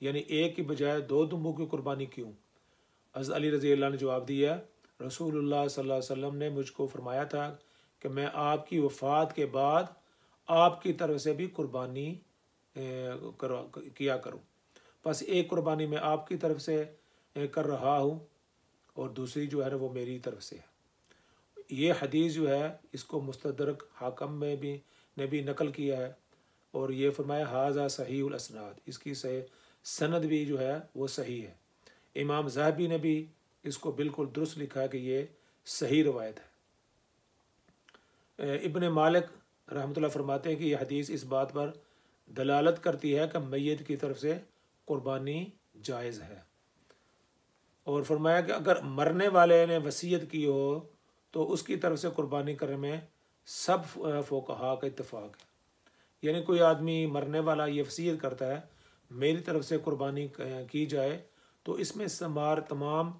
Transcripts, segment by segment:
یعنی ایک کی بجائے 2 دمبوں کی قربانی کیوں؟ حضرت علی رضی اللہ نے جواب دیا، رسول اللہ صلی اللہ علیہ وسلم نے مجھ کو فرمایا تھا کہ میں آپ کی وفات کے بعد آپ کی طرف سے بھی قربانی کیا کروں، بس ایک قربانی میں آپ کی طرف سے کر رہا ہوں اور دوسری جو ہے وہ میری طرف سے ہے۔ یہ حدیث جو ہے اس کو مستدرک حاکم میں بھی نے بھی نقل کیا ہے، اور یہ فرمایا ھذا صحیح الاسناد، اس کی سند بھی جو ہے وہ صحیح ہے۔ امام ذہبی نے بھی اس کو بالکل درست لکھا ہے کہ یہ صحیح روایت ہے۔ ابن مالک رحمۃ اللہ فرماتے ہیں کہ یہ حدیث اس بات پر دلالت کرتی ہے کہ میت کی طرف سے قربانی جائز ہے، اور فرمایا کہ اگر مرنے والے نے وصیت کی ہو تو اس کی طرف سے قربانی کرنے میں سب فقہا کا اتفاق ہے۔ یعنی کوئی آدمی مرنے والا یہ وصیت کرتا ہے میری طرف سے قربانی کی جائے تو اس میں تمام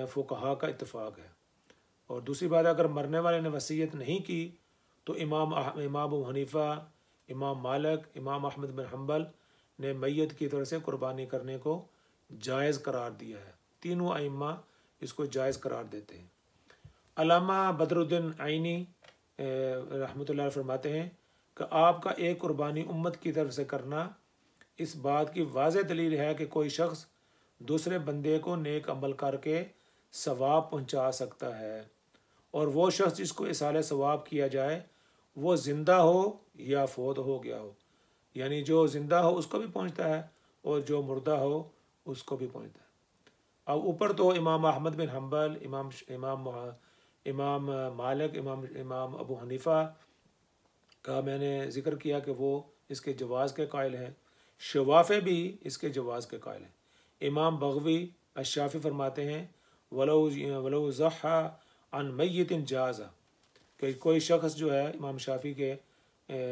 فقہا کا اتفاق ہے۔ اور دوسری بات ہے اگر مرنے والے نے وصیت نہیں کی تو امام ابو حنیفہ، امام مالک، امام احمد بن حنبل نے میت کی طرف سے قربانی کرنے کو جائز قرار دیا ہے۔ تینوں ائمہ اس کو جائز قرار دیتے ہیں۔ علامہ بدر الدین عینی رحمۃ اللہ فرماتے ہیں کہ آپ کا ایک قربانی امت کی طرف سے کرنا اس بات کی واضح دلیل ہے کہ کوئی شخص دوسرے بندے کو نیک عمل کر کے ثواب پہنچا سکتا ہے، اور وہ شخص جس کو ایصال ثواب کیا جائے وہ زندہ ہو یا فوت ہو گیا ہو، یعنی جو زندہ ہو اس کو بھی پہنچتا ہے اور جو مردہ ہو اس کو بھی پہنچتا ہے۔ اب اوپر تو امام احمد بن حنبل، امام مالک، امام ابو حنیفہ کا میں نے ذکر کیا کہ وہ اس کے جواز کے قائل ہیں، شوافع بھی اس کے جواز کے قائل ہیں۔ امام بغوی الشافعی فرماتے ہیں ولو ضحى عن میت جاز، کہ کوئی شخص جو ہے امام شافعی کے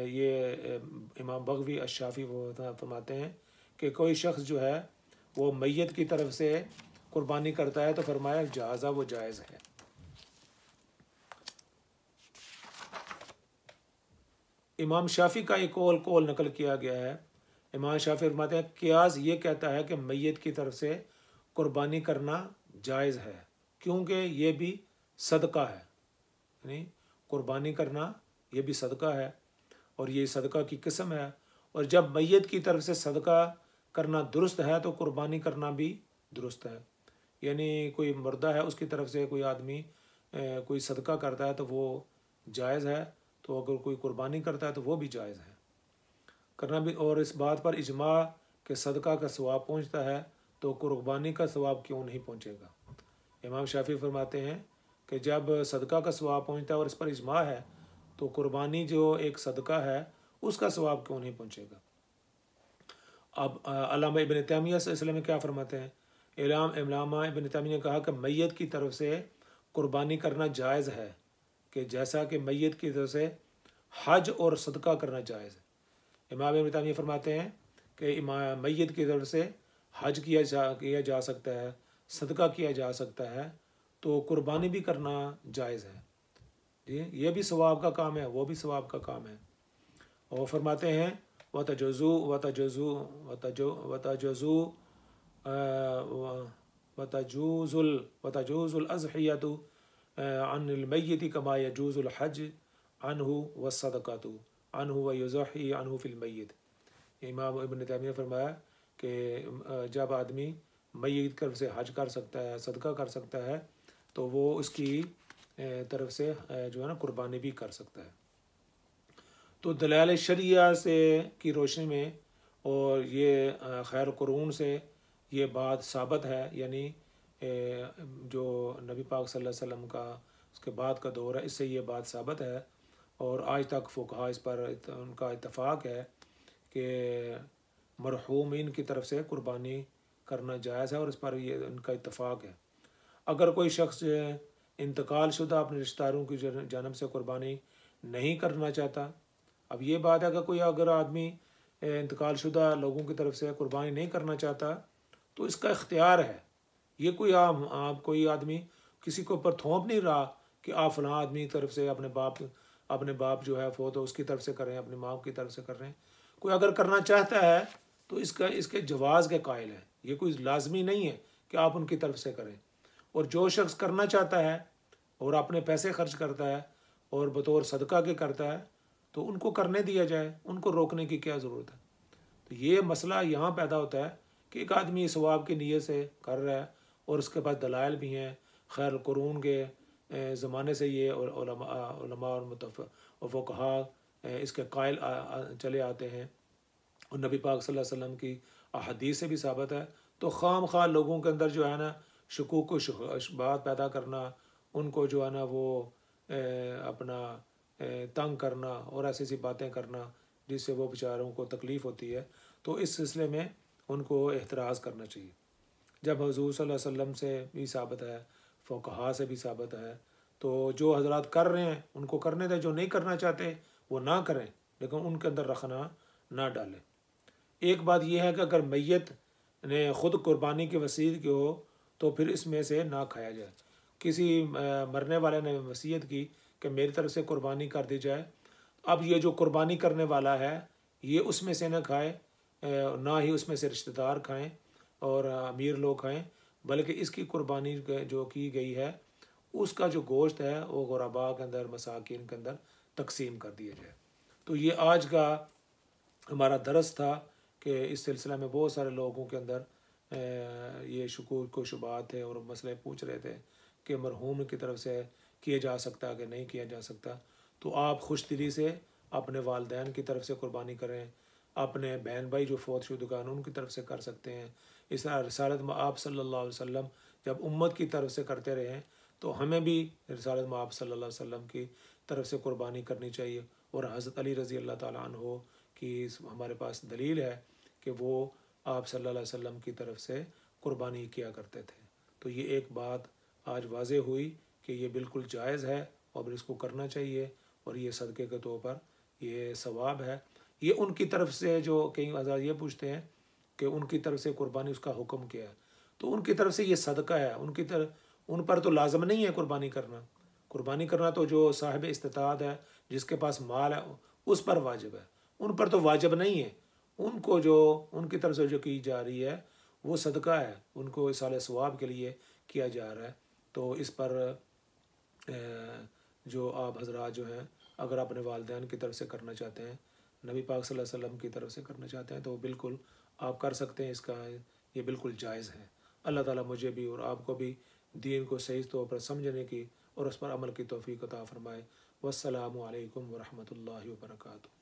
یہ امام بغوی الشافعی وہ فرماتے ہیں کہ کوئی شخص جو ہے وہ میت کی طرف سے قربانی کرتا ہے تو فرمایا جازہ وہ جائز ہے۔ امام شافعی کا ایک قول نقل کیا گیا ہے، امام شافعی فرماتے ہیں قیاس یہ کہتا ہے کہ میت کی طرف سے قربانی کرنا جائز ہے کیونکہ یہ بھی صدقہ ہے، یعنی قربانی کرنا یہ بھی صدقہ ہے اور یہ صدقہ کی قسم ہے، اور جب میت کی طرف سے صدقہ کرنا درست ہے تو قربانی کرنا بھی درست ہے۔ یعنی کوئی مردہ ہے اس کی طرف سے کوئی آدمی کوئی صدقہ کرتا ہے تو وہ جائز ہے، تو اگر کوئی قربانی کرتا ہے تو وہ بھی جائز ہے کرنا بھی۔ اور اس بات پر اجماع کہ صدقہ کا ثواب پہنچتا ہے تو قربانی کا ثواب کیوں نہیں پہنچے گا۔ امام شافعی فرماتے ہیں کہ جب صدقہ کا ثواب پہنچتا ہے اور اس پر اجماع ہے تو قربانی جو ایک صدقہ ہے اس کا ثواب کیوں نہیں پہنچے گا۔ اب علامہ ابن تیمیہ صلی اللہ علیہ وسلم میں کیا فرماتے ہیں؟ علامہ ابن تیمیہ نے کہا کہ میت کی طرف سے قربانی کرنا جائز ہے کہ جیسا کہ میت کی طرف سے حج اور صدقہ کرنا جائز ہے۔ امام ابن تیمیہ فرماتے ہیں کہ میت کی طرف سے حج کیا جا سکتا ہے، صدقہ کیا جا سکتا ہے، تو قربانی بھی کرنا جائز ہے، یہ بھی ثواب کا کام ہے، وہ بھی ثواب کا کام ہے۔ اور فرماتے ہیں وتجوز الأضحية عن الميت كما يجوز الحج عنه والصدقة عنه ويضحي عنه في الميت۔ امام ابن تیمیہ نے فرمایا کہ جب آدمی میت کی طرف سے حج کر سکتا ہے، صدقہ کر سکتا ہے، تو وہ اس کی طرف سے جو ہے نا قربانی بھی کر سکتا ہے۔ تو دلائل شرعیہ سے کی روشنی میں اور یہ خیر قرون سے یہ بات ثابت ہے، یعنی جو نبی پاک صلی اللہ علیہ وسلم کا اس کے بعد کا دور ہے، اس سے یہ بات ثابت ہے، اور آج تک فقہا اس پر ان کا اتفاق ہے کہ مرحومین کی طرف سے قربانی کرنا جائز ہے، اور اس پر یہ ان کا اتفاق ہے۔ اگر کوئی شخص انتقال شدہ اپنے رشتہ داروں کی جانب سے قربانی نہیں کرنا چاہتا، اب یہ بات ہے کہ کوئی اگر آدمی انتقال شدہ لوگوں کی طرف سے قربانی نہیں کرنا چاہتا تو اس کا اختیار ہے، یہ کوئی کوئی آدمی کسی کے اوپر تھوپ نہیں رہا کہ آپ فلاں آدمی کی طرف سے اپنے باپ جو ہے فوت ہو اس کی طرف سے کریں، اپنی ماں کی طرف سے کر رہے ہیں۔ کوئی اگر کرنا چاہتا ہے تو اس کے جواز کے قائل ہیں، یہ کوئی لازمی نہیں ہے کہ آپ ان کی طرف سے کریں۔ اور جو شخص کرنا چاہتا ہے اور اپنے پیسے خرچ کرتا ہے اور بطور صدقہ کے کرتا ہے تو ان کو کرنے دیا جائے، ان کو روکنے کی کیا ضرورت ہے؟ تو یہ مسئلہ یہاں پیدا ہوتا ہے کہ ایک آدمی ثواب کی نیت سے کر رہا ہے اور اس کے پاس دلائل بھی ہیں، خیر القرون کے زمانے سے یہ علماء اور فقہاء اس کے قائل چلے آتے ہیں، اور نبی پاک صلی اللہ علیہ وسلم کی احادیث سے بھی ثابت ہے۔ تو خام خواہ لوگوں کے اندر جو ہے نا شکوک و شبہات پیدا کرنا، ان کو جو ہے نا وہ اپنا تنگ کرنا اور ایسی باتیں کرنا جس سے وہ بیچاروں کو تکلیف ہوتی ہے، تو اس سلسلے میں ان کو احتراز کرنا چاہیے۔ جب حضور صلی اللہ علیہ وسلم سے بھی ثابت ہے، فقہاء سے بھی ثابت ہے، تو جو حضرات کر رہے ہیں ان کو کرنے دیں، جو نہیں کرنا چاہتے وہ نہ کریں، لیکن ان کے اندر رکھنا نہ ڈالیں۔ ایک بات یہ ہے کہ اگر میت نے خود قربانی کی وصیت کی ہو تو پھر اس میں سے نہ کھایا جائے۔ کسی مرنے والے نے وصیت کی کہ میری طرف سے قربانی کر دی جائے، اب یہ جو قربانی کرنے والا ہے یہ اس میں سے نہ کھائے، نہ ہی اس میں سے رشتہ دار کھائیں اور امیر لوگ کھائیں، بلکہ اس کی قربانی جو کی گئی ہے اس کا جو گوشت ہے وہ غرباء کے اندر، مساکین کے اندر تقسیم کر دیا جائے۔ تو یہ آج کا ہمارا درس تھا کہ اس سلسلہ میں بہت سارے لوگوں کے اندر یہ شکوک و شبہات تھے اور مسئلے پوچھ رہے تھے کہ مرحوم کی طرف سے کیا جا سکتا کہ نہیں کیا جا سکتا۔ تو آپ خوش دلی سے اپنے والدین کی طرف سے قربانی کریں، اپنے بہن بھائی جو فوت شدگان ان کی طرف سے کر سکتے ہیں۔ اس طرح رسالت مآب صلی اللہ علیہ وسلم جب امت کی طرف سے کرتے رہے ہیں تو ہمیں بھی رسالت مآب صلی اللہ علیہ وسلم کی طرف سے قربانی کرنی چاہیے۔ اور حضرت علی رضی اللہ تعالیٰ عنہ کی ہمارے پاس دلیل ہے کہ وہ آپ صلی اللہ علیہ وسلم کی طرف سے قربانی کیا کرتے تھے۔ تو یہ ایک بات آج واضح ہوئی کہ یہ بالکل جائز ہے اور اس کو کرنا چاہیے، اور یہ صدقے کے طور پر یہ ثواب ہے۔ یہ ان کی طرف سے جو کئی حضرات یہ پوچھتے ہیں کہ ان کی طرف سے قربانی اس کا حکم کیا ہے، تو ان کی طرف سے یہ صدقہ ہے، ان پر تو لازم نہیں ہے قربانی کرنا۔ قربانی کرنا تو جو صاحب استطاعت ہے، جس کے پاس مال ہے، اس پر واجب ہے، ان پر تو واجب نہیں ہے۔ ان کو جو ان کی طرف سے جو کی جا رہی ہے وہ صدقہ ہے، ان کو اصالہ ثواب کے لیے کیا جا رہا ہے۔ تو اس پر جو آپ حضرات جو ہیں اگر اپنے والدین کی طرف سے کرنا چاہتے ہیں، نبی پاک صلی اللہ علیہ وسلم کی طرف سے کرنا چاہتے ہیں تو بالکل آپ کر سکتے ہیں، اس کا یہ بالکل جائز ہے۔ اللہ تعالیٰ مجھے بھی اور آپ کو بھی دین کو صحیح طور پر سمجھنے کی اور اس پر عمل کی توفیق عطا فرمائے۔ والسلام علیکم ورحمۃ اللہ وبرکاتہ۔